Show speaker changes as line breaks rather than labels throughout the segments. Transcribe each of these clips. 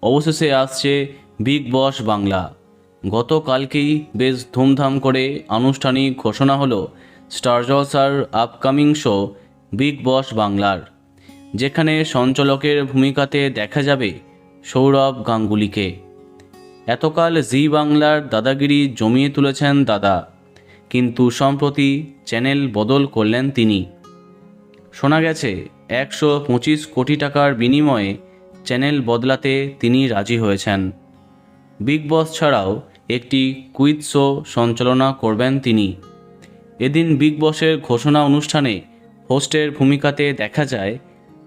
অবশেষে আসছে বিগ বস বাংলা। গতকালকেই বেশ ধুমধাম করে আনুষ্ঠানিক ঘোষণা হলো স্টার জলসার আপকামিং শো বিগ বস বাংলার, যেখানে সঞ্চালকের ভূমিকাতে দেখা যাবে সৌরভ গাঙ্গুলিকে। এতকাল জি বাংলার দাদাগিরি জমিয়ে তুলেছেন দাদা, কিন্তু সম্প্রতি চ্যানেল বদল করলেন তিনি। শোনা গেছে 125 কোটি টাকার বিনিময়ে চ্যানেল বদলাতে তিনি রাজি হয়েছেন। বিগ বস ছাড়াও একটি কুইজ শো সঞ্চালনা করবেন তিনি। এদিন বিগ বসের ঘোষণা অনুষ্ঠানে হোস্টের ভূমিকাতে দেখা যায়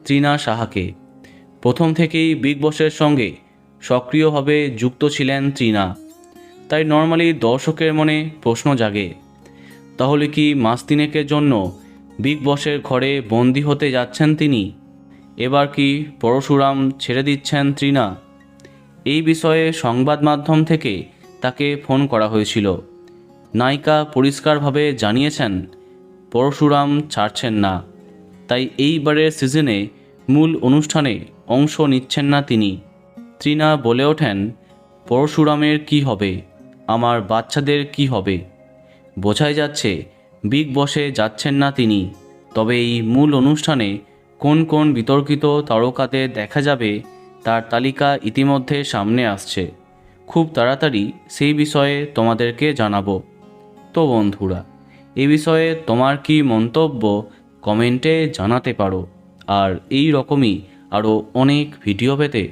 তৃণা সাহাকে। প্রথম থেকেই বিগ বসের সঙ্গে সক্রিয়ভাবে যুক্ত ছিলেন তৃণা, তাই নর্মালি দর্শকের মনে প্রশ্ন জাগে, তাহলে কি মাস তিনেকের জন্য বিগ বসের ঘরে বন্দি হতে যাচ্ছেন তিনি? এবার কি পরশুরাম ছেড়ে দিচ্ছেন তৃণা? এই বিষয়ে সংবাদ মাধ্যম থেকে তাকে ফোন করা হয়েছিল। নায়িকা পরিষ্কারভাবে জানিয়েছেন পরশুরাম ছাড়ছেন না, তাই এইবারের সিজনে মূল অনুষ্ঠানে অংশ নিচ্ছেন না তিনি। তৃণা বলে ওঠেন, পরশুরামের কি হবে, আমার বাচ্চাদের কি হবে? বোঝাই যাচ্ছে বিগ বসে যাচ্ছেন না তিনি। তবে এই মূল অনুষ্ঠানে কোন কোন বিতর্কিত তারকাদের দেখা যাবে তার তালিকা ইতিমধ্যে সামনে আসছে। খুব তাড়াতাড়ি সেই বিষয়ে তোমাদেরকে জানাবো। তো বন্ধুরা, এই বিষয়ে তোমার কি মন্তব্য কমেন্টে জানাতে পারো। আর এই রকমই আরও অনেক ভিডিও পেতে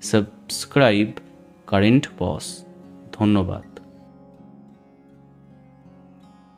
সাবস্ক্রাইব কারেন্ট বস। ধন্যবাদ।